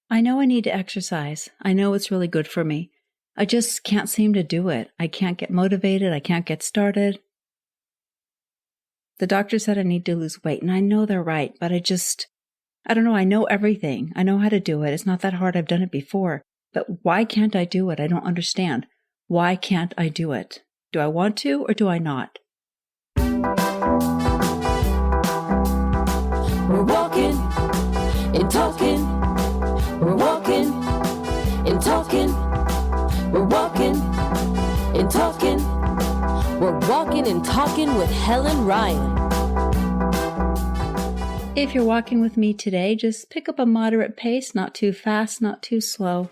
I know I need to exercise. I know it's really good for me. I just can't seem to do it. I can't get motivated. I can't get started. The doctor said I need to lose weight, and I know they're right, but I don't know. I know everything. I know how to do it. It's not that hard. I've done it before. But why can't I do it? I don't understand. Why can't I do it? Do I want to or do I not? We're walking and talking. We're walking and talking. We're walking and talking. We're walking and talking with Helen Ryan. If you're walking with me today, just pick up a moderate pace, not too fast, not too slow.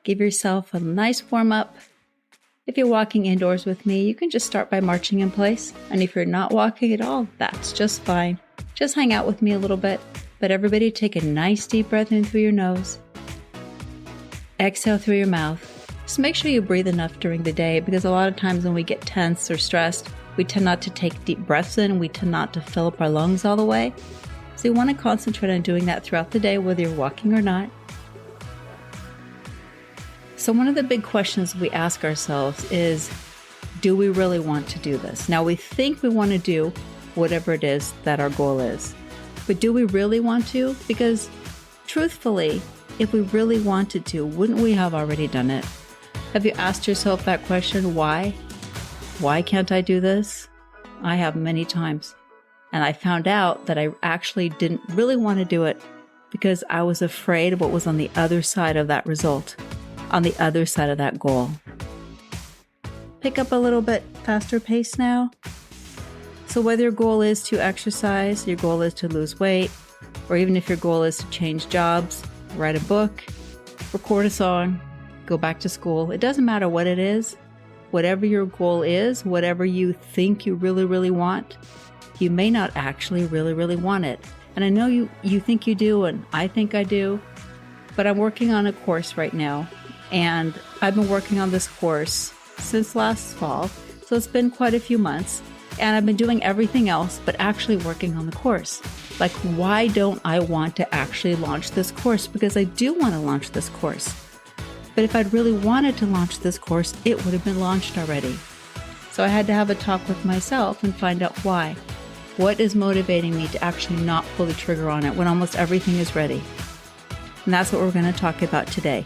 Give yourself a nice warm-up. If you're walking indoors with me, you can just start by marching in place. And if you're not walking at all, that's just fine. Just hang out with me a little bit. But everybody take a nice deep breath in through your nose. Exhale through your mouth. Just make sure you breathe enough during the day, because a lot of times when we get tense or stressed, we tend not to take deep breaths in. We tend not to fill up our lungs all the way. So you want to concentrate on doing that throughout the day, whether you're walking or not. So one of the big questions we ask ourselves is, do we really want to do this? Now, we think we want to do whatever it is that our goal is. But do we really want to? Because truthfully, if we really wanted to, wouldn't we have already done it? Have you asked yourself that question? Why? Why can't I do this? I have many times. And I found out that I actually didn't really want to do it because I was afraid of what was on the other side of that result, on the other side of that goal. Pick up a little bit faster pace now. So whether your goal is to exercise, your goal is to lose weight, or even if your goal is to change jobs, write a book, record a song, go back to school, it doesn't matter what it is. Whatever your goal is, whatever you think you really, really want, you may not actually really, really want it. And I know you think you do, and I think I do, but I'm working on a course right now, and I've been working on this course since last fall, so it's been quite a few months. And I've been doing everything else but actually working on the course. Like, why don't I want to actually launch this course? Because I do want to launch this course. But if I'd really wanted to launch this course, it would have been launched already. So I had to have a talk with myself and find out why. What is motivating me to actually not pull the trigger on it when almost everything is ready? And that's what we're going to talk about today.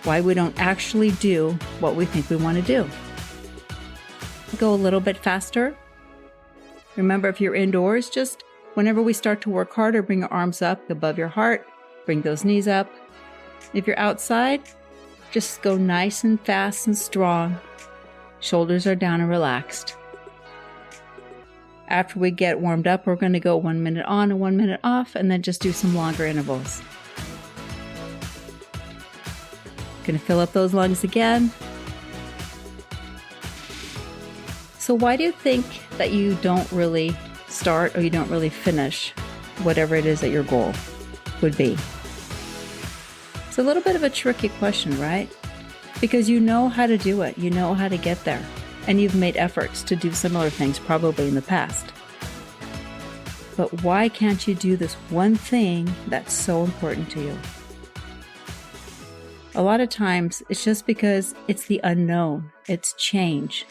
Why we don't actually do what we think we want to do. Go a little bit faster. Remember, if you're indoors, just whenever we start to work harder, bring your arms up above your heart, bring those knees up. If you're outside, just go nice and fast and strong. Shoulders are down and relaxed. After we get warmed up, we're going to go 1 minute on and 1 minute off, and then just do some longer intervals. Going to fill up those lungs again. So why do you think that you don't really start or you don't really finish whatever it is that your goal would be? It's a little bit of a tricky question, right? Because you know how to do it. You know how to get there. And you've made efforts to do similar things probably in the past. But why can't you do this one thing that's so important to you? A lot of times it's just because it's the unknown. It's change.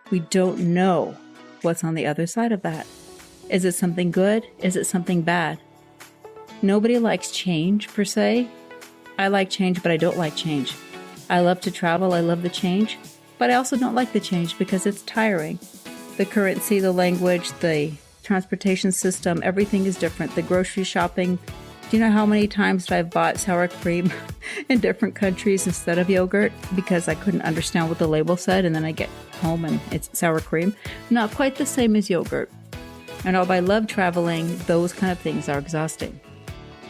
We don't know what's on the other side of that. Is it something good? Is it something bad? Nobody likes change per se. I like change, but I don't like change. I love to travel. I love the change, but I also don't like the change because it's tiring. The currency, the language, the transportation system, everything is different. The grocery shopping. Do you know how many times I've bought sour cream in different countries instead of yogurt because I couldn't understand what the label said, and then I get home and it's sour cream? Not quite the same as yogurt. And although I love traveling, those kind of things are exhausting.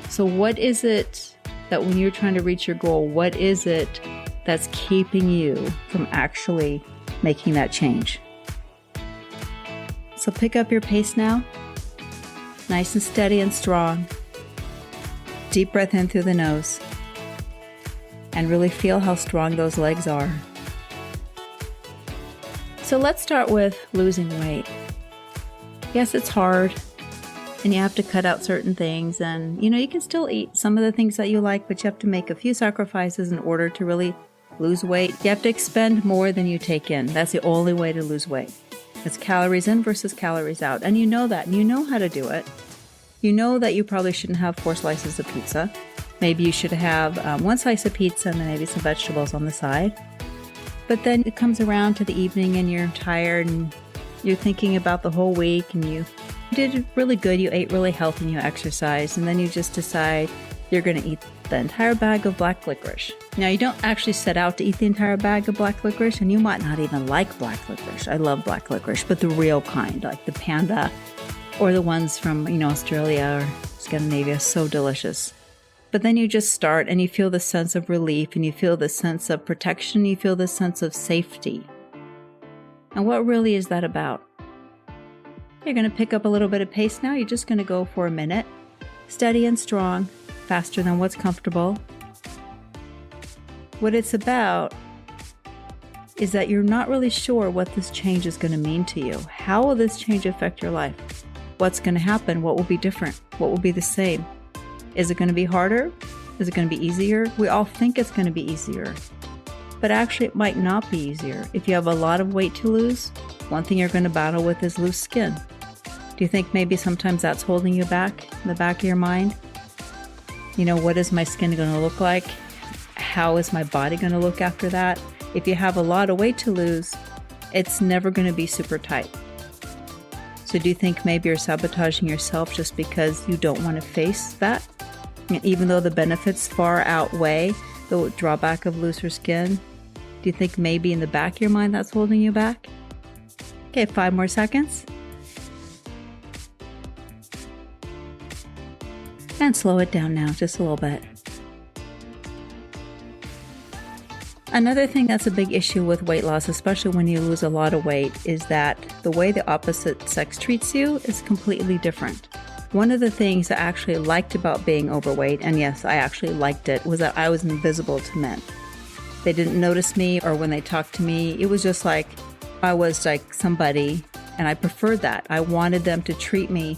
So what is it that when you're trying to reach your goal, what is it that's keeping you from actually making that change? So pick up your pace now. Nice and steady and strong. Deep breath in through the nose. And really feel how strong those legs are. So let's start with losing weight. Yes, it's hard. and you have to cut out certain things. And, you can still eat some of the things that you like, but you have to make a few sacrifices in order to really lose weight. You have to expend more than you take in. That's the only way to lose weight. It's calories in versus calories out. And you know that, and you know how to do it. You know that you probably shouldn't have 4 slices of pizza. Maybe you should have 1 slice of pizza and then maybe some vegetables on the side. But then it comes around to the evening and you're tired and you're thinking about the whole week and you did really good. You ate really healthy and you exercised. And then you just decide you're going to eat the entire bag of black licorice. Now, you don't actually set out to eat the entire bag of black licorice, and you might not even like black licorice. I love black licorice, but the real kind, like the panda or the ones from, Australia or Scandinavia, so delicious. But then you just start and you feel the sense of relief and you feel the sense of protection, you feel the sense of safety. And what really is that about? You're going to pick up a little bit of pace now. You're just going to go for a minute, steady and strong, faster than what's comfortable. What it's about is that you're not really sure what this change is going to mean to you. How will this change affect your life? What's going to happen? What will be different? What will be the same? Is it going to be harder? Is it going to be easier? We all think it's going to be easier, but actually it might not be easier. If you have a lot of weight to lose, one thing you're going to battle with is loose skin. Do you think maybe sometimes that's holding you back in the back of your mind? What is my skin going to look like? How is my body going to look after that? If you have a lot of weight to lose, it's never going to be super tight. So do you think maybe you're sabotaging yourself just because you don't want to face that? Even though the benefits far outweigh the drawback of looser skin, do you think maybe in the back of your mind that's holding you back? Okay, 5 more seconds. And slow it down now, just a little bit. Another thing that's a big issue with weight loss, especially when you lose a lot of weight, is that the way the opposite sex treats you is completely different. One of the things I actually liked about being overweight, and yes, I actually liked it, was that I was invisible to men. They didn't notice me, or when they talked to me, it was just like I was like somebody, and I preferred that. I wanted them to treat me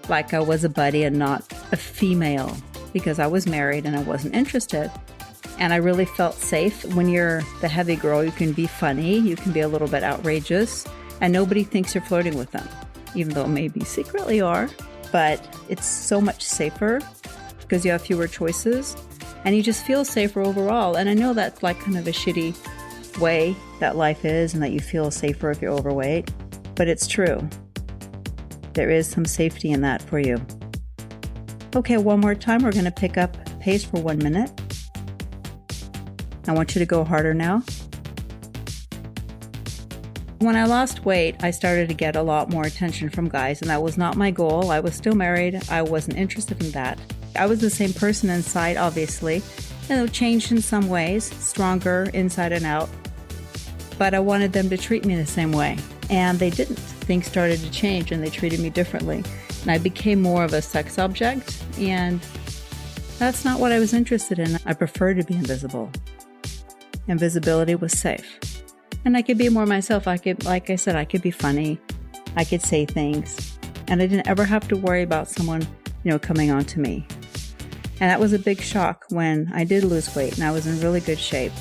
like I was a buddy and not a female, because I was married and I wasn't interested. And I really felt safe. When you're the heavy girl, you can be funny, you can be a little bit outrageous, and nobody thinks you're flirting with them, even though maybe secretly are. But it's so much safer because you have fewer choices and you just feel safer overall. And I know that's like kind of a shitty way that life is and that you feel safer if you're overweight, but it's true. There is some safety in that for you. Okay, one more time. We're going to pick up pace for 1 minute. I want you to go harder now. When I lost weight, I started to get a lot more attention from guys, and that was not my goal. I was still married. I wasn't interested in that. I was the same person inside, obviously. Changed in some ways, stronger inside and out. But I wanted them to treat me the same way, and they didn't. Things started to change, and they treated me differently. And I became more of a sex object, and that's not what I was interested in. I preferred to be invisible. Invisibility was safe. And I could be more myself. Like I said, I could be funny. I could say things. And I didn't ever have to worry about someone, coming on to me. And that was a big shock when I did lose weight and I was in really good shape.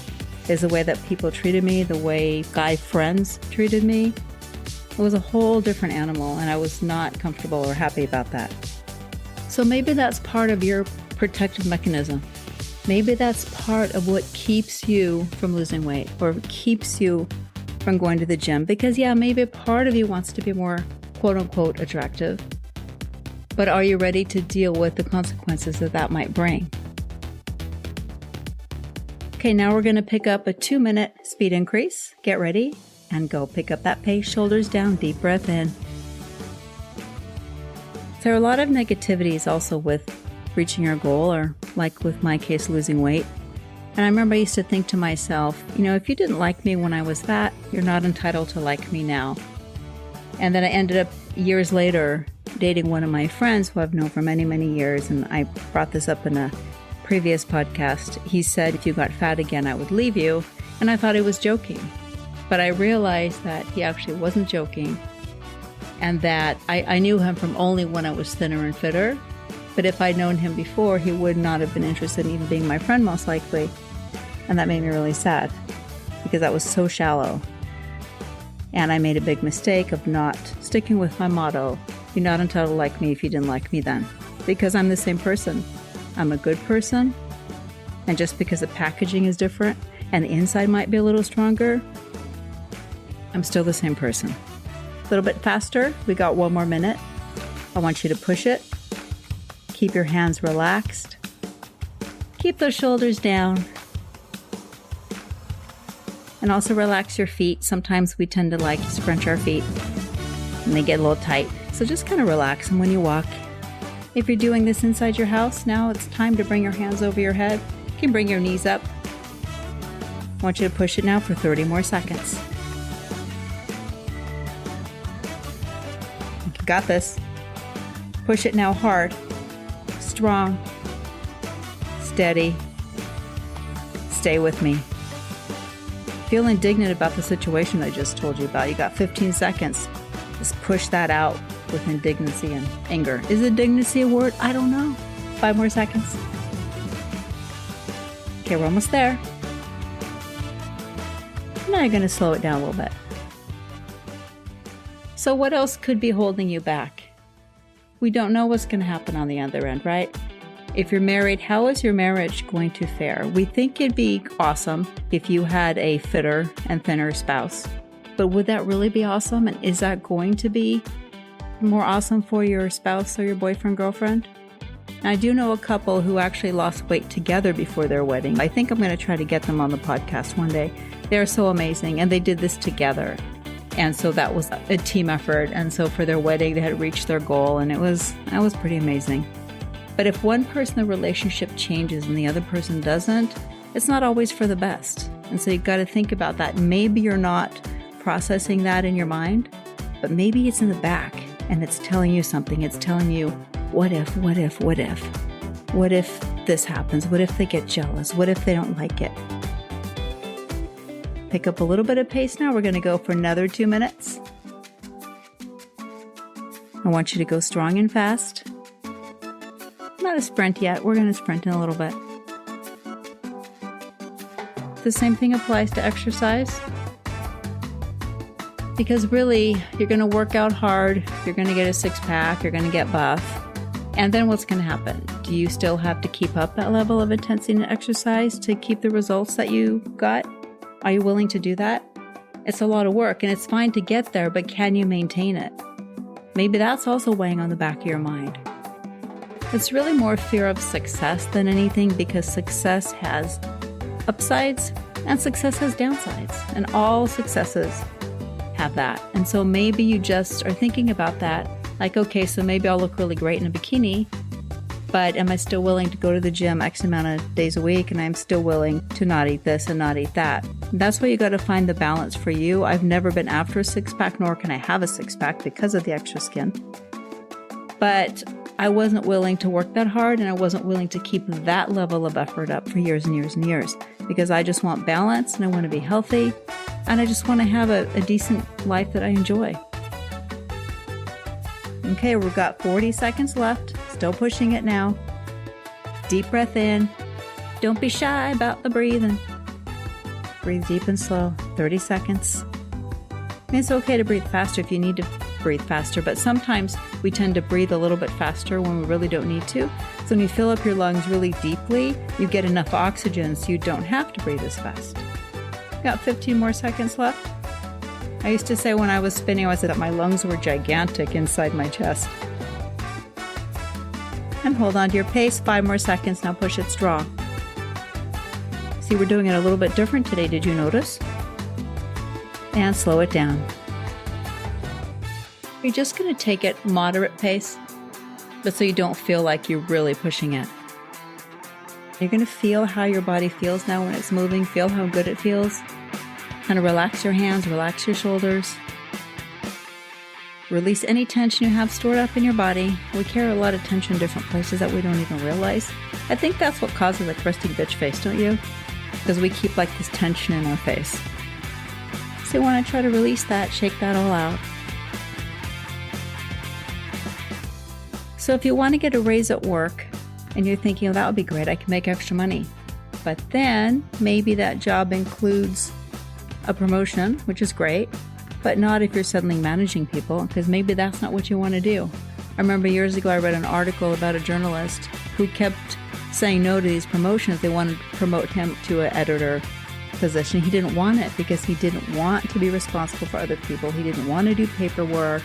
Is the way that people treated me, the way guy friends treated me. It was a whole different animal, and I was not comfortable or happy about that. So maybe that's part of your protective mechanism. Maybe that's part of what keeps you from losing weight or keeps you from going to the gym. Because maybe a part of you wants to be more quote unquote attractive. But are you ready to deal with the consequences that might bring? Okay, now we're going to pick up a 2-minute speed increase. Get ready and go. Pick up that pace, shoulders down, deep breath in. There are a lot of negativities also with reaching your goal, or like with my case, losing weight. And I remember I used to think to myself, if you didn't like me when I was fat, you're not entitled to like me now. And then I ended up years later dating one of my friends who I've known for many, many years. And I brought this up in a previous podcast. He said, if you got fat again, I would leave you. And I thought he was joking. But I realized that he actually wasn't joking. and that I knew him from only when I was thinner and fitter. But if I'd known him before, he would not have been interested in even being my friend, most likely. And that made me really sad because that was so shallow. And I made a big mistake of not sticking with my motto, you're not entitled to like me if you didn't like me then. Because I'm the same person. I'm a good person. And just because the packaging is different and the inside might be a little stronger, I'm still the same person. A little bit faster. We got 1 more minute. I want you to push it. Keep your hands relaxed. Keep those shoulders down. And also relax your feet. Sometimes we tend to like to scrunch our feet and they get a little tight. So just kind of relax them when you walk. If you're doing this inside your house, now it's time to bring your hands over your head. You can bring your knees up. I want you to push it now for 30 more seconds. You got this. Push it now hard, strong, steady. Stay with me. Feel indignant about the situation I just told you about. You got 15 seconds. Just push that out with indignancy and anger. Is indignancy a word? I don't know. 5 more seconds. Okay, we're almost there. Now you're going to slow it down a little bit. So what else could be holding you back? We don't know what's going to happen on the other end, right? If you're married, how is your marriage going to fare? We think it'd be awesome if you had a fitter and thinner spouse. But would that really be awesome? And is that going to be more awesome for your spouse or your boyfriend, girlfriend? Now, I do know a couple who actually lost weight together before their wedding. I think I'm going to try to get them on the podcast one day. They're so amazing, and they did this together. And so that was a team effort. And so for their wedding, they had reached their goal, and that was pretty amazing. But if one person in the relationship changes and the other person doesn't, it's not always for the best. And so you've got to think about that. Maybe you're not processing that in your mind, but maybe it's in the back and it's telling you something. It's telling you, what if? What if this happens? What if they get jealous? What if they don't like it? Pick up a little bit of pace now. We're going to go for another 2 minutes. I want you to go strong and fast. Not a sprint yet. We're going to sprint in a little bit. The same thing applies to exercise. Because really, you're going to work out hard. You're going to get a 6-pack. You're going to get buff. And then what's going to happen? Do you still have to keep up that level of intensity in exercise to keep the results that you got? Are you willing to do that? It's a lot of work, and it's fine to get there, but can you maintain it? Maybe that's also weighing on the back of your mind. It's really more fear of success than anything, because success has upsides and success has downsides, and all successes have that. And so maybe you just are thinking about that, like, okay, so maybe I'll look really great in a bikini, but am I still willing to go to the gym X amount of days a week, and I'm still willing to not eat this and not eat that? That's why you got to find the balance for you. I've never been after a 6-pack, nor can I have a 6-pack because of the extra skin. But I wasn't willing to work that hard, and I wasn't willing to keep that level of effort up for years and years and years, because I just want balance, and I want to be healthy, and I just want to have a decent life that I enjoy. Okay, we've got 40 seconds left. Still pushing it now. Deep breath in. Don't be shy about the breathing. Breathe deep and slow. 30 seconds. It's okay to breathe faster if you need to breathe faster, but sometimes we tend to breathe a little bit faster when we really don't need to. So when you fill up your lungs really deeply, you get enough oxygen so you don't have to breathe as fast. Got 15 more seconds left. I used to say when I was spinning, I said that my lungs were gigantic inside my chest. And hold on to your pace. 5 more seconds. Now push it strong. See, we're doing it a little bit different today. Did you notice? And slow it down. You're just going to take it moderate pace, but so you don't feel like you're really pushing it. You're going to feel how your body feels now when it's moving. Feel how good it feels. Kind of relax your hands, relax your shoulders. Release any tension you have stored up in your body. We carry a lot of tension in different places that we don't even realize. I think that's what causes a crusty bitch face, don't you? Because we keep like this tension in our face. So you want to try to release that, shake that all out. So if you want to get a raise at work and you're thinking, oh, that would be great, I can make extra money. But then maybe that job includes a promotion, which is great, but not if you're suddenly managing people, because maybe that's not what you want to do. I remember years ago I read an article about a journalist who kept saying no to these promotions. They wanted to promote him to an editor position. He didn't want it because he didn't want to be responsible for other people. He didn't want to do paperwork.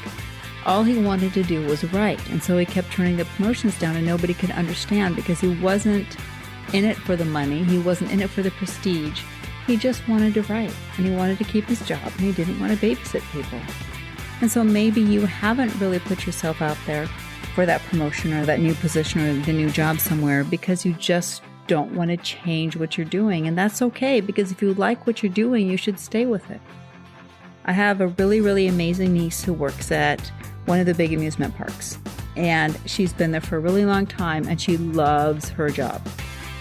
All he wanted to do was write. And so he kept turning the promotions down, and nobody could understand because he wasn't in it for the money. He wasn't in it for the prestige. He just wanted to write, and he wanted to keep his job, and he didn't want to babysit people. And so maybe you haven't really put yourself out there for that promotion or that new position or the new job somewhere because you just don't want to change what you're doing. And that's okay, because if you like what you're doing, you should stay with it. I have a really, really amazing niece who works at one of the big amusement parks, and she's been there for a really long time, and she loves her job.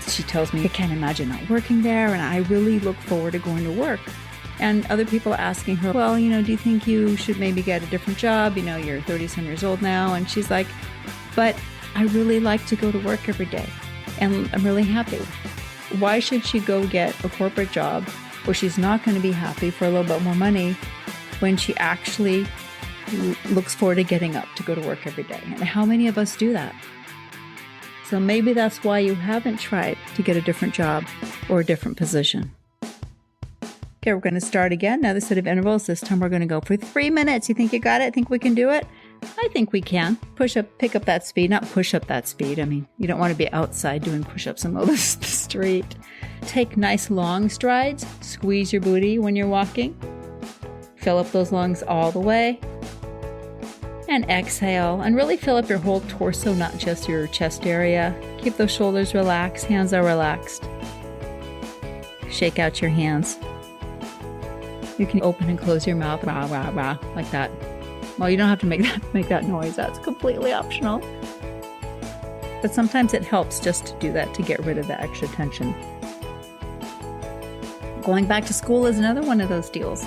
She tells me, I can't imagine not working there, and I really look forward to going to work. And other people are asking her, well, do you think you should maybe get a different job? You're 30-some years old now. And she's like, but I really like to go to work every day, and I'm really happy. Why should she go get a corporate job where she's not going to be happy for a little bit more money when she actually looks forward to getting up to go to work every day? And how many of us do that? So maybe that's why you haven't tried to get a different job or a different position. Okay, we're going to start again. Another set of intervals. This time we're going to go for 3 minutes. You think you got it? Think we can do it? I think we can. Pick up that speed, not push up that speed. You don't want to be outside doing push-ups in the middle of the street. Take nice long strides. Squeeze your booty when you're walking. Fill up those lungs all the way. And exhale, and really fill up your whole torso, not just your chest area. Keep those shoulders relaxed, hands are relaxed. Shake out your hands. You can open and close your mouth, rah, rah, rah, like that. Well, you don't have to make that noise. That's completely optional. But sometimes it helps just to do that to get rid of the extra tension. Going back to school is another one of those deals.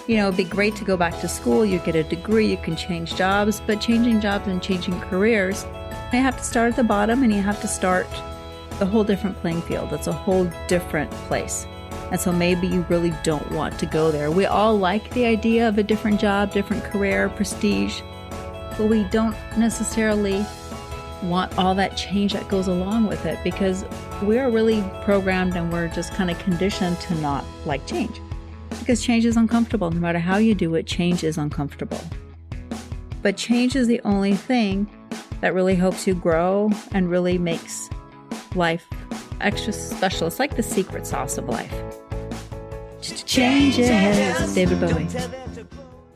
It'd be great to go back to school. You get a degree, you can change jobs, but changing jobs and changing careers, you have to start at the bottom and you have to start a whole different playing field. It's a whole different place. And so maybe you really don't want to go there. We all like the idea of a different job, different career, prestige, but we don't necessarily want all that change that goes along with it because we're really programmed and we're just kind of conditioned to not like change. Because change is uncomfortable. No matter how you do it, change is uncomfortable. But change is the only thing that really helps you grow and really makes life extra special. It's like the secret sauce of life. Changes. David Bowie.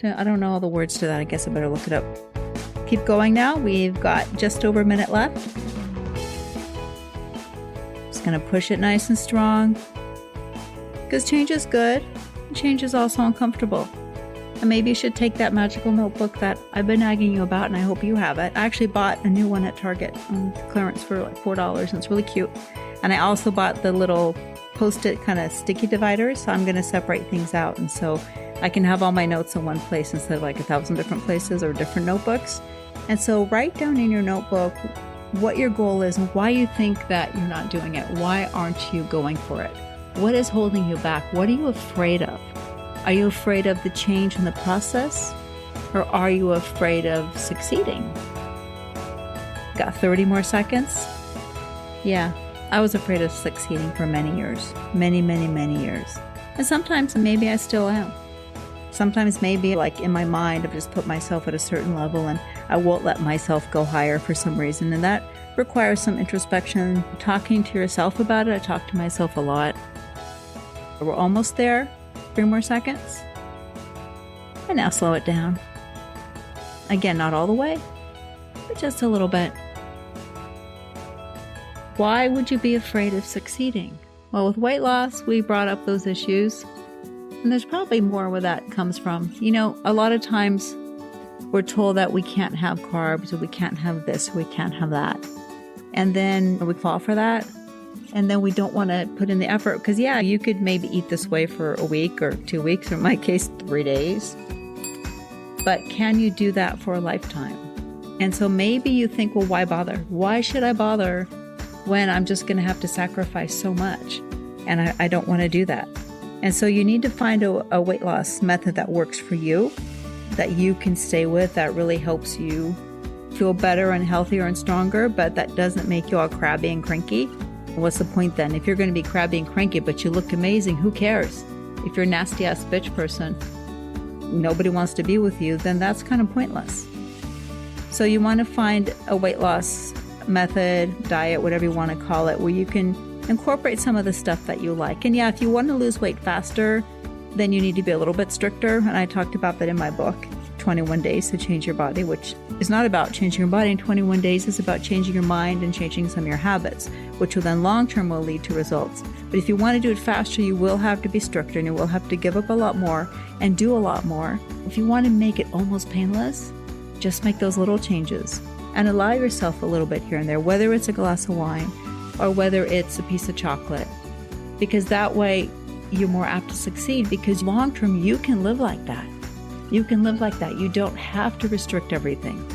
I don't know all the words to that. I guess I better look it up. Keep going now. We've got just over a minute left. Just going to push it nice and strong. Because change is good. Change is also uncomfortable. And maybe you should take that magical notebook that I've been nagging you about, and I hope you have it. I actually bought a new one at Target on clearance for like $4, and it's really cute. And I also bought the little Post-it kind of sticky dividers, so I'm going to separate things out. And so I can have all my notes in one place instead of like 1,000 different places or different notebooks. And so write down in your notebook what your goal is and why you think that you're not doing it. Why aren't you going for it? What is holding you back? What are you afraid of? Are you afraid of the change in the process? Or are you afraid of succeeding? Got 30 more seconds? Yeah, I was afraid of succeeding for many years. Many, many, many years. And sometimes maybe I still am. Sometimes maybe like in my mind I've just put myself at a certain level and I won't let myself go higher for some reason. And that requires some introspection, talking to yourself about it. I talk to myself a lot. We're almost there. 3 more seconds. And now slow it down. Again, not all the way, but just a little bit. Why would you be afraid of succeeding? Well, with weight loss, we brought up those issues. And there's probably more where that comes from. A lot of times we're told that we can't have carbs, or we can't have this, or we can't have that. And then we fall for that. And then we don't want to put in the effort. Because, yeah, you could maybe eat this way for a week or 2 weeks, or in my case, 3 days. But can you do that for a lifetime? And so maybe you think, well, why bother? Why should I bother when I'm just going to have to sacrifice so much? And I don't want to do that. And so you need to find a weight loss method that works for you, that you can stay with, that really helps you feel better and healthier and stronger, but that doesn't make you all crabby and cranky. What's the point then? If you're going to be crabby and cranky, but you look amazing, who cares? If you're a nasty ass bitch person, nobody wants to be with you, then that's kind of pointless. So you want to find a weight loss method, diet, whatever you want to call it, where you can incorporate some of the stuff that you like. And yeah, if you want to lose weight faster, then you need to be a little bit stricter. And I talked about that in my book, 21 Days to Change Your Body, which is not about changing your body in 21 days. It's about changing your mind and changing some of your habits, which will then long-term will lead to results. But if you want to do it faster, you will have to be stricter and you will have to give up a lot more and do a lot more. If you want to make it almost painless, just make those little changes and allow yourself a little bit here and there, whether it's a glass of wine or whether it's a piece of chocolate, because that way you're more apt to succeed, because long-term you can live like that. You can live like that. You don't have to restrict everything.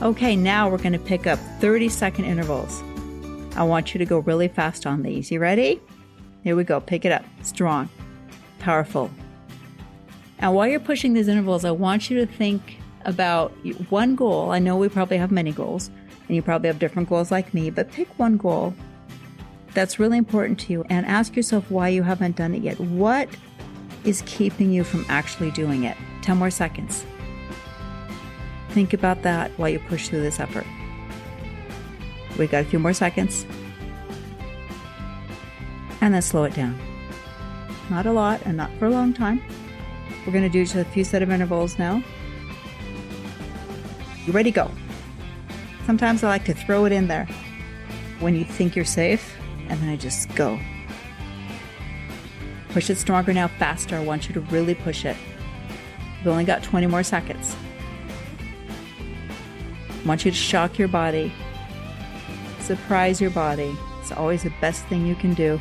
Okay, now we're going to pick up 30-second intervals. I want you to go really fast on these. You ready? Here we go. Pick it up. Strong. Powerful. And while you're pushing these intervals, I want you to think about one goal. I know we probably have many goals, and you probably have different goals like me, but pick one goal that's really important to you and ask yourself why you haven't done it yet. What is keeping you from actually doing it? 10 more seconds. Think about that while you push through this effort. We got a few more seconds. And then slow it down. Not a lot and not for a long time. We're going to do just a few set of intervals now. You ready? Go. Sometimes I like to throw it in there when you think you're safe, and then I just go. Push it stronger now, faster. I want you to really push it. You've only got 20 more seconds. I want you to shock your body. Surprise your body. It's always the best thing you can do.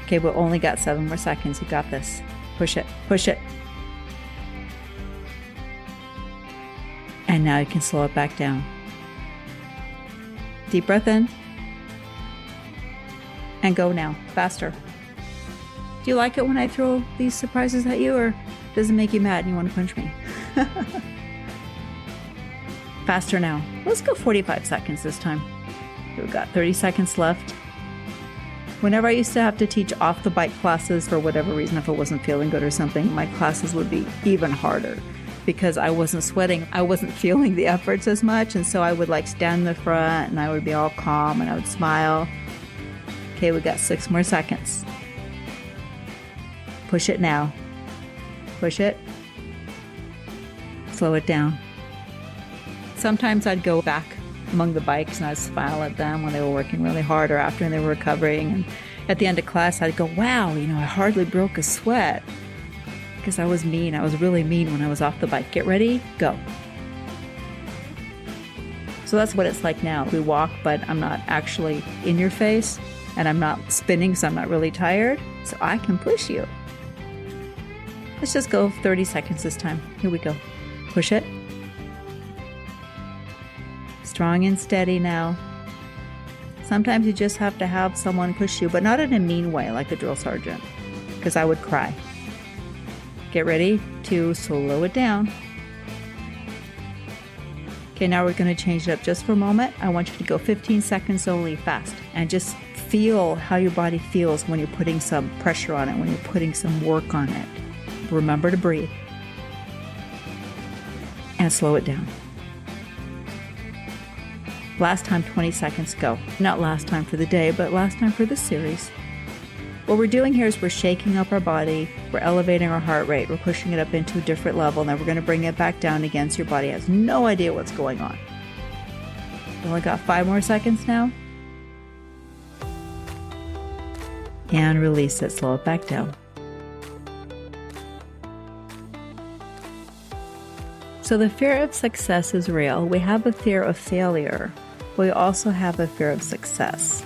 Okay, we've only got 7 more seconds. You got this. Push it. Push it. And now you can slow it back down. Deep breath in. And go now. Faster. Do you like it when I throw these surprises at you, or does it make you mad and you want to punch me? Faster now. Let's go 45 seconds this time. We've got 30 seconds left. Whenever I used to have to teach off the bike classes for whatever reason, if I wasn't feeling good or something, my classes would be even harder because I wasn't sweating. I wasn't feeling the efforts as much. And so I would stand in the front and I would be all calm and I would smile. Okay, we got 6 more seconds. Push it now. Push it. Slow it down. Sometimes I'd go back among the bikes and I'd smile at them when they were working really hard or after they were recovering. And at the end of class, I'd go, wow, I hardly broke a sweat. Because I was mean. I was really mean when I was off the bike. Get ready, go. So that's what it's like now. We walk, but I'm not actually in your face and I'm not spinning, so I'm not really tired. So I can push you. Let's just go 30 seconds this time. Here we go. Push it. Strong and steady now. Sometimes you just have to have someone push you, but not in a mean way like a drill sergeant, because I would cry. Get ready to slow it down. Okay, now we're going to change it up just for a moment. I want you to go 15 seconds only, fast, and just feel how your body feels when you're putting some pressure on it, when you're putting some work on it. Remember to breathe. And slow it down. Last time, 20 seconds, go. Not last time for the day, but last time for the series. What we're doing here is we're shaking up our body, we're elevating our heart rate, we're pushing it up into a different level, and then we're going to bring it back down again so your body has no idea what's going on. We only got 5 more seconds now. And release it, slow it back down. So the fear of success is real. We have a fear of failure. We also have a fear of success.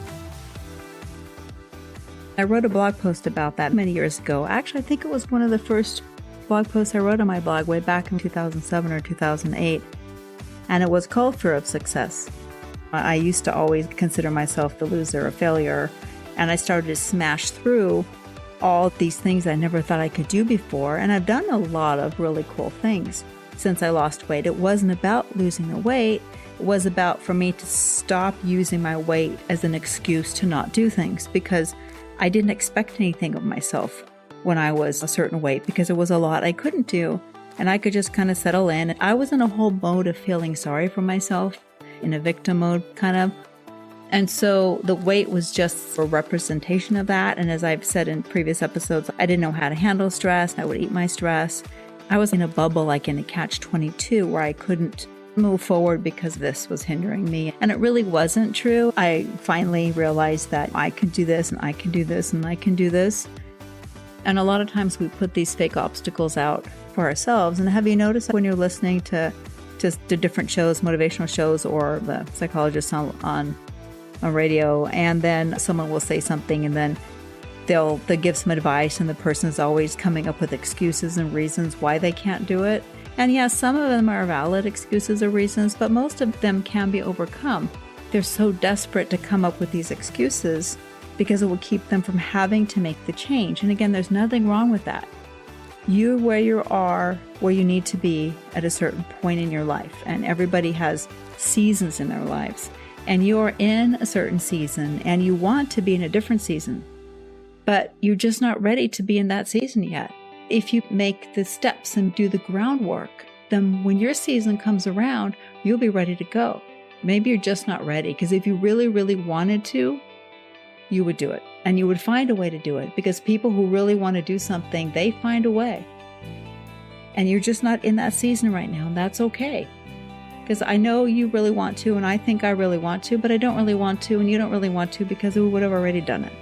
I wrote a blog post about that many years ago. Actually, I think it was one of the first blog posts I wrote on my blog way back in 2007 or 2008. And it was called fear of success. I used to always consider myself the loser, a failure. And I started to smash through all these things I never thought I could do before. And I've done a lot of really cool things since I lost weight. It wasn't about losing the weight. It was about for me to stop using my weight as an excuse to not do things, because I didn't expect anything of myself when I was a certain weight, because there was a lot I couldn't do. And I could just kind of settle in. I was in a whole mode of feeling sorry for myself, in a victim mode kind of. And so the weight was just a representation of that. And as I've said in previous episodes, I didn't know how to handle stress. I would eat my stress. I was in a bubble, like in a catch-22, where I couldn't move forward because this was hindering me. And it really wasn't true. I finally realized that I can do this, and I can do this, and I can do this. And a lot of times we put these fake obstacles out for ourselves. And have you noticed when you're listening to different shows, motivational shows, or the psychologists on radio, and then someone will say something, and then they'll give some advice, and the person is always coming up with excuses and reasons why they can't do it. And yes, some of them are valid excuses or reasons, but most of them can be overcome. They're so desperate to come up with these excuses because it will keep them from having to make the change. And again, there's nothing wrong with that. You're where you are, where you need to be at a certain point in your life. And everybody has seasons in their lives. And you're in a certain season, and you want to be in a different season. But you're just not ready to be in that season yet. If you make the steps and do the groundwork, then when your season comes around, you'll be ready to go. Maybe you're just not ready, because if you really, really wanted to, you would do it. And you would find a way to do it, because people who really want to do something, they find a way. And you're just not in that season right now, and that's okay. Because I know you really want to, and I think I really want to, but I don't really want to, and you don't really want to, because we would have already done it.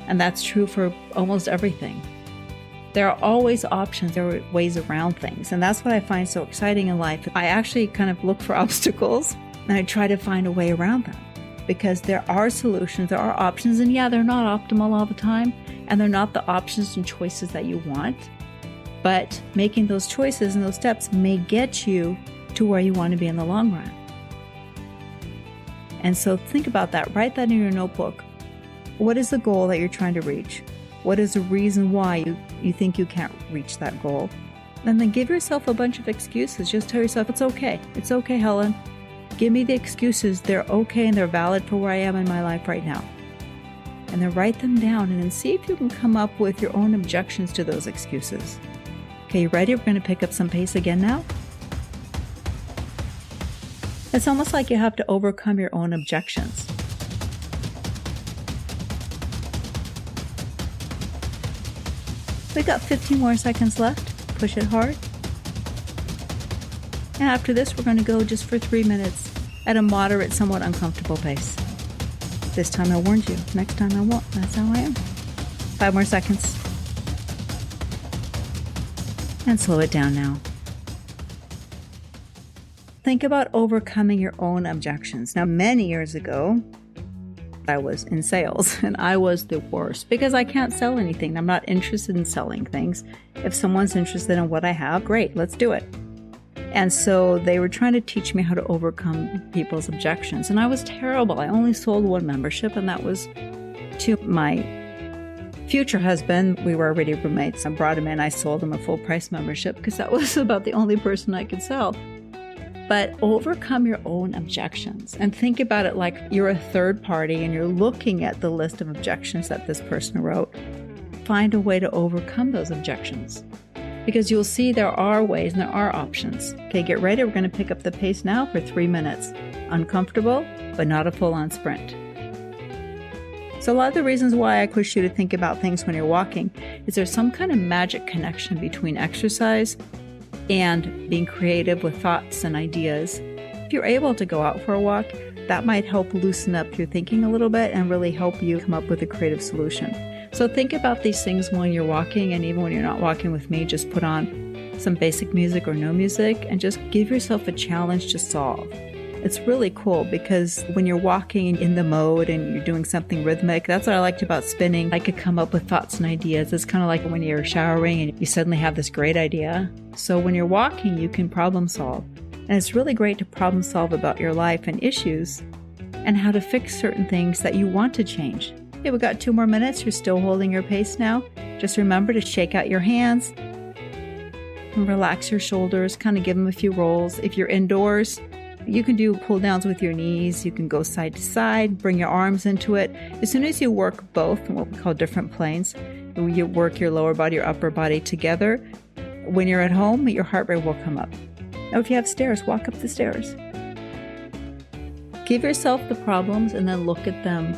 And that's true for almost everything. There are always options, there are ways around things. And that's what I find so exciting in life. I actually kind of look for obstacles, and I try to find a way around them. Because there are solutions, there are options, and yeah, they're not optimal all the time, and they're not the options and choices that you want. But making those choices and those steps may get you to where you want to be in the long run. And so think about that. Write that in your notebook. What is the goal that you're trying to reach? What is the reason why you think you can't reach that goal? And then give yourself a bunch of excuses. Just tell yourself, it's okay. It's okay, Helen. Give me the excuses. They're okay and they're valid for where I am in my life right now. And then write them down, and then see if you can come up with your own objections to those excuses. Okay, you ready? We're going to pick up some pace again now. It's almost like you have to overcome your own objections. We got 15 more seconds left. Push it hard. And after this, we're going to go just for 3 minutes at a moderate, somewhat uncomfortable pace. This time I warned you. Next time I won't. That's how I am. 5 more seconds. And slow it down now. Think about overcoming your own objections. Now, many years ago, I was in sales, and I was the worst because I can't sell anything. I'm not interested in selling things. If someone's interested in what I have, great, let's do it. And so they were trying to teach me how to overcome people's objections. And I was terrible. I only sold one membership, and that was to my future husband. We were already roommates. I brought him in. I sold him a full price membership because that was about the only person I could sell. But overcome your own objections and think about it like you're a third party and you're looking at the list of objections that this person wrote. Find a way to overcome those objections, because you'll see there are ways and there are options. Okay, get ready. We're going to pick up the pace now for 3 minutes. Uncomfortable, but not a full-on sprint. So a lot of the reasons why I push you to think about things when you're walking is there's some kind of magic connection between exercise and being creative with thoughts and ideas. If you're able to go out for a walk, that might help loosen up your thinking a little bit and really help you come up with a creative solution. So think about these things when you're walking, and even when you're not walking with me, just put on some basic music or no music and just give yourself a challenge to solve. It's really cool because when you're walking in the mode and you're doing something rhythmic, that's what I liked about spinning. I could come up with thoughts and ideas. It's kind of like when you're showering and you suddenly have this great idea. So when you're walking, you can problem solve. And it's really great to problem solve about your life and issues and how to fix certain things that you want to change. Okay, we got 2 more minutes. You're still holding your pace now. Just remember to shake out your hands and relax your shoulders, kind of give them a few rolls. If you're indoors, you can do pull downs with your knees. You can go side to side, bring your arms into it. As soon as you work both, what we call different planes, you work your lower body, your upper body together. When you're at home, your heart rate will come up. Now, if you have stairs, walk up the stairs. Give yourself the problems and then look at them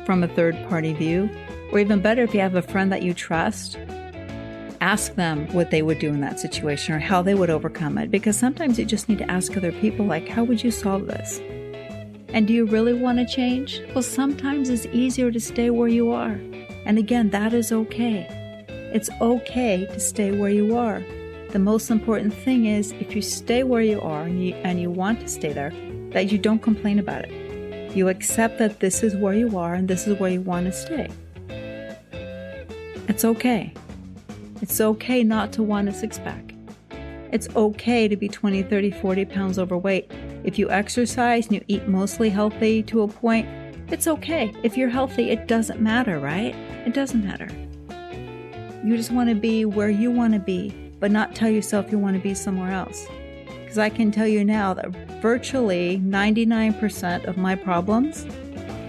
from a third-party view. Or even better, if you have a friend that you trust, ask them what they would do in that situation or how they would overcome it. Because sometimes you just need to ask other people, like, how would you solve this? And do you really want to change? Well, sometimes it's easier to stay where you are. And again, that is okay. It's okay to stay where you are. The most important thing is if you stay where you are and you want to stay there, that you don't complain about it. You accept that this is where you are and this is where you want to stay. It's okay. It's okay not to want a six-pack. It's okay to be 20, 30, 40 pounds overweight. If you exercise and you eat mostly healthy to a point, it's okay. If you're healthy, it doesn't matter, right? It doesn't matter. You just want to be where you want to be, but not tell yourself you want to be somewhere else. Because I can tell you now that virtually 99% of my problems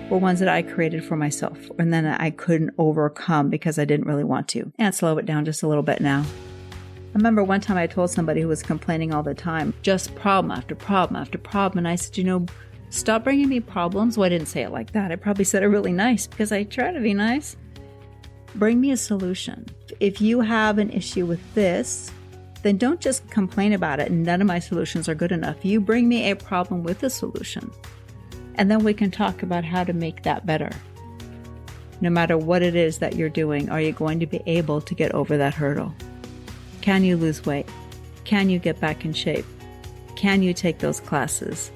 were ones that I created for myself and then I couldn't overcome because I didn't really want to. And slow it down just a little bit now. I remember one time I told somebody who was complaining all the time, just problem after problem after problem. And I said, stop bringing me problems. Well, I didn't say it like that. I probably said it really nice because I try to be nice. Bring me a solution. If you have an issue with this, then don't just complain about it and none of my solutions are good enough. You bring me a problem with a solution. And then we can talk about how to make that better. No matter what it is that you're doing, are you going to be able to get over that hurdle? Can you lose weight? Can you get back in shape? Can you take those classes?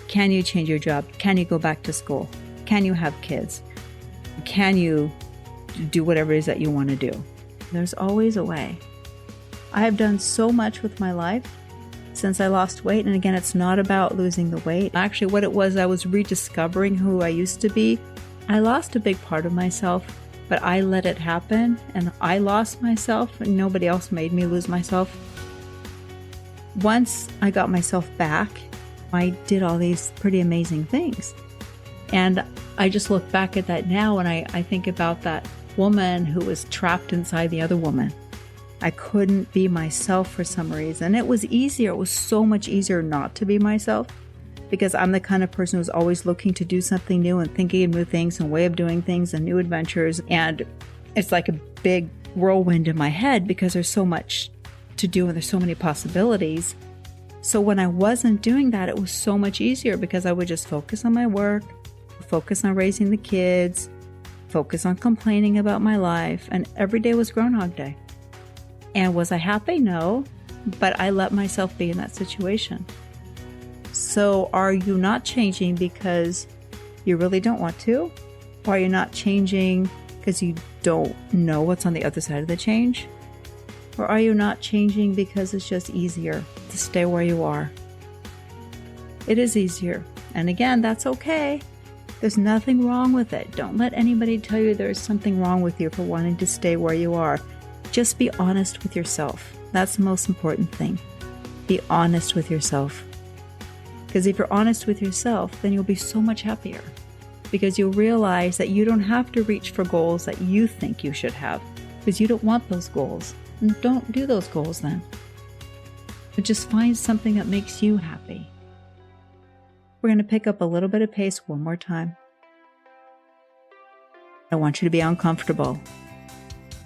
Can you change your job? Can you go back to school? Can you have kids? Can you do whatever it is that you want to do? There's always a way. I have done so much with my life since I lost weight. And again, it's not about losing the weight. Actually, what it was, I was rediscovering who I used to be. I lost a big part of myself, but I let it happen and I lost myself and nobody else made me lose myself. Once I got myself back, I did all these pretty amazing things. And I just look back at that now and I think about that woman who was trapped inside the other woman. I couldn't be myself for some reason. It was easier. It was so much easier not to be myself because I'm the kind of person who's always looking to do something new and thinking of new things and way of doing things and new adventures. And it's like a big whirlwind in my head because there's so much to do and there's so many possibilities. So when I wasn't doing that, it was so much easier because I would just focus on my work, focus on raising the kids, focus on complaining about my life, and every day was Groundhog Day. And was I happy? No, but I let myself be in that situation. So are you not changing because you really don't want to? Or are you not changing because you don't know what's on the other side of the change? Or are you not changing because it's just easier to stay where you are? It is easier. And again, that's okay. There's nothing wrong with it. Don't let anybody tell you there's something wrong with you for wanting to stay where you are. Just be honest with yourself. That's the most important thing. Be honest with yourself. Because if you're honest with yourself, then you'll be so much happier. Because you'll realize that you don't have to reach for goals that you think you should have. Because you don't want those goals. And don't do those goals then. But just find something that makes you happy. We're going to pick up a little bit of pace one more time. I want you to be uncomfortable.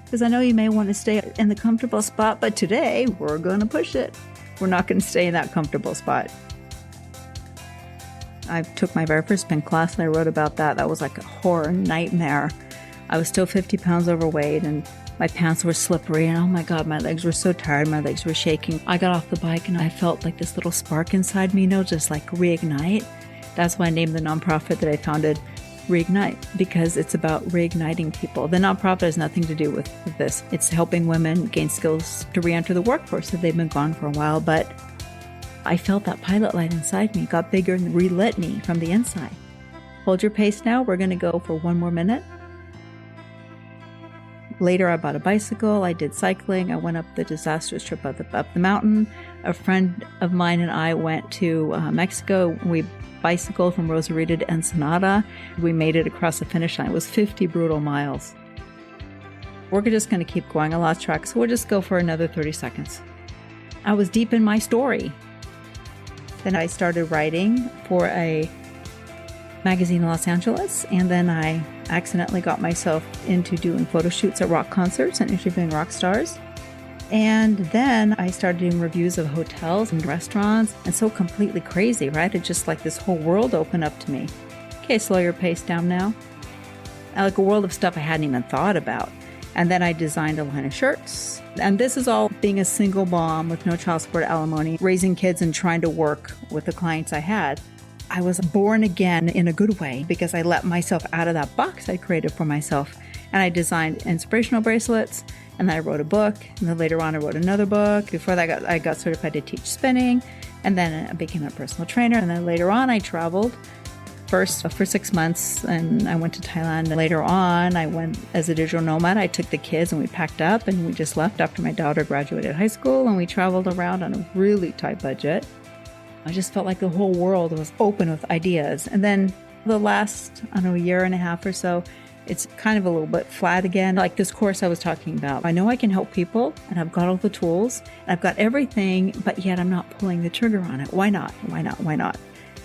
Because I know you may want to stay in the comfortable spot, but today we're going to push it. We're not going to stay in that comfortable spot. I took my very first spin class and I wrote about that. That was like a horror nightmare. I was still 50 pounds overweight and my pants were slippery and oh my God, my legs were so tired. My legs were shaking. I got off the bike and I felt like this little spark inside me, just like reignite. That's why I named the nonprofit that I founded Reignite, because it's about reigniting people. The nonprofit has nothing to do with this. It's helping women gain skills to re-enter the workforce if they've been gone for a while. But I felt that pilot light inside me got bigger and relit me from the inside. Hold your pace now. We're going to go for 1 more minute. Later, I bought a bicycle. I did cycling. I went up the disastrous trip up the mountain. A friend of mine and I went to Mexico. We bicycled from Rosarito to Ensenada. We made it across the finish line. It was 50 brutal miles. We're just going to keep going. I lost track, so we'll just go for another 30 seconds. I was deep in my story. Then I started writing for a magazine in Los Angeles, and then I accidentally got myself into doing photo shoots at rock concerts and interviewing rock stars. And then I started doing reviews of hotels and restaurants, and so completely crazy, right? It just like this whole world opened up to me. Okay, slow your pace down now. Like a world of stuff I hadn't even thought about. And then I designed a line of shirts. And this is all being a single mom with no child support, alimony, raising kids and trying to work with the clients I had. I was born again in a good way because I let myself out of that box I created for myself. And I designed inspirational bracelets, and then I wrote a book, and then later on I wrote another book. Before that, I got certified to teach spinning, and then I became a personal trainer. And then later on I traveled, first for 6 months, and I went to Thailand. And later on I went as a digital nomad. I took the kids and we packed up and we just left after my daughter graduated high school, and we traveled around on a really tight budget. I just felt like the whole world was open with ideas. And then the last, year and a half or so, it's kind of a little bit flat again. Like this course I was talking about. I know I can help people, and I've got all the tools, and I've got everything, but yet I'm not pulling the trigger on it. Why not? Why not? Why not?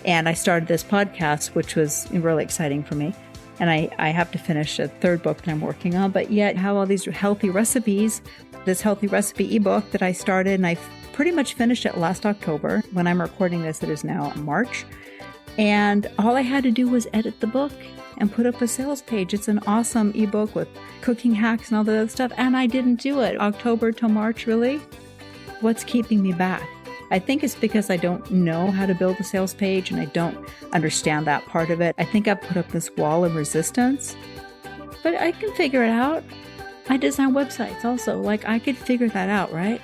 And I started this podcast, which was really exciting for me. And I have to finish a third book that I'm working on, but yet have all these healthy recipes, this healthy recipe ebook that I started, and I pretty much finished it last October. When I'm recording this, it is now March. And all I had to do was edit the book and put up a sales page. It's an awesome ebook with cooking hacks and all that other stuff. And I didn't do it. October to March, really? What's keeping me back? I think it's because I don't know how to build a sales page and I don't understand that part of it. I think I've put up this wall of resistance, but I can figure it out. I design websites also. I could figure that out, right?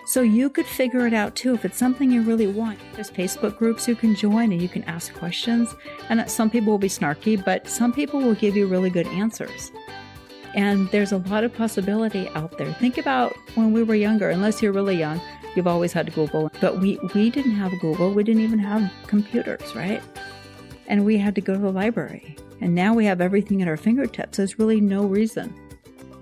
So you could figure it out too if it's something you really want. There's Facebook groups you can join and you can ask questions. And some people will be snarky, but some people will give you really good answers. And there's a lot of possibility out there. Think about when we were younger. Unless you're really young, you've always had Google. But we didn't have Google. We didn't even have computers, right? And we had to go to the library. And now we have everything at our fingertips. There's really no reason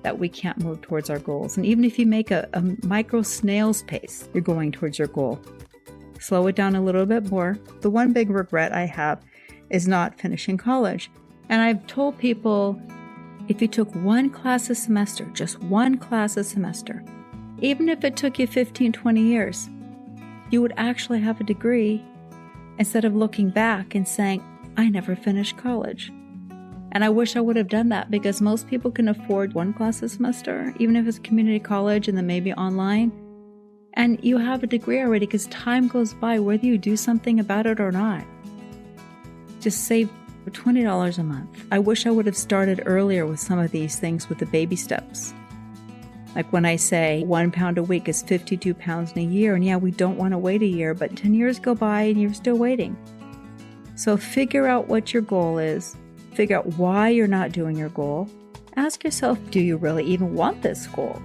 that we can't move towards our goals. And even if you make a micro snail's pace, you're going towards your goal. Slow it down a little bit more. The one big regret I have is not finishing college. And I've told people, if you took one class a semester, just one class a semester, even if it took you 15, 20 years, you would actually have a degree instead of looking back and saying, I never finished college. And I wish I would have done that because most people can afford one class a semester, even if it's community college and then maybe online. And you have a degree already because time goes by whether you do something about it or not. Just save $20 a month. I wish I would have started earlier with some of these things with the baby steps. Like when I say 1 pound a week is 52 pounds in a year. And yeah, we don't want to wait a year, but 10 years go by and you're still waiting. So figure out what your goal is. Figure out why you're not doing your goal. Ask yourself, do you really even want this goal?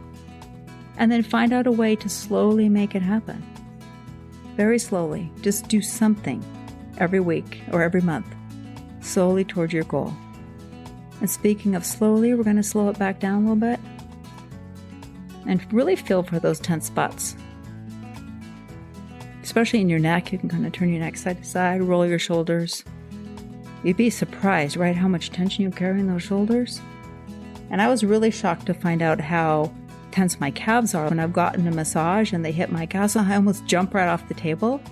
And then find out a way to slowly make it happen. Very slowly. Just do something every week or every month, slowly towards your goal. And speaking of slowly, we're going to slow it back down a little bit and really feel for those tense spots. Especially in your neck, you can kind of turn your neck side to side, roll your shoulders. You'd be surprised, right, how much tension you carry in those shoulders. And I was really shocked to find out how tense my calves are. When I've gotten a massage and they hit my calves, I almost jump right off the table.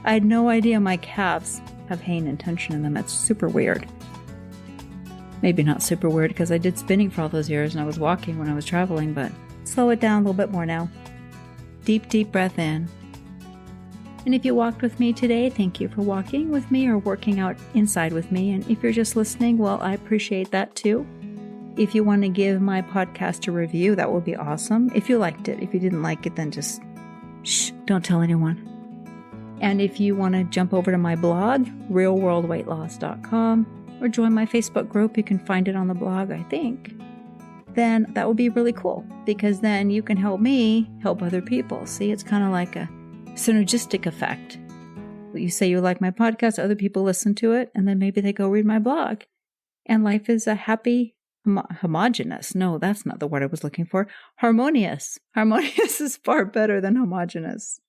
I had no idea my calves have pain and tension in them. It's super weird. Maybe not super weird because I did spinning for all those years and I was walking when I was traveling, but slow it down a little bit more now. Deep, deep breath in. And if you walked with me today, thank you for walking with me or working out inside with me. And if you're just listening, well, I appreciate that too. If you want to give my podcast a review, that would be awesome. If you liked it. If you didn't like it, then just shh, don't tell anyone. And if you want to jump over to my blog, realworldweightloss.com, or join my Facebook group, you can find it on the blog, I think, then that would be really cool, because then you can help me help other people. See, it's kind of like a synergistic effect. You say you like my podcast, other people listen to it, and then maybe they go read my blog. And life is a happy, homogeneous. No, that's not the word I was looking for. Harmonious. Harmonious is far better than homogeneous.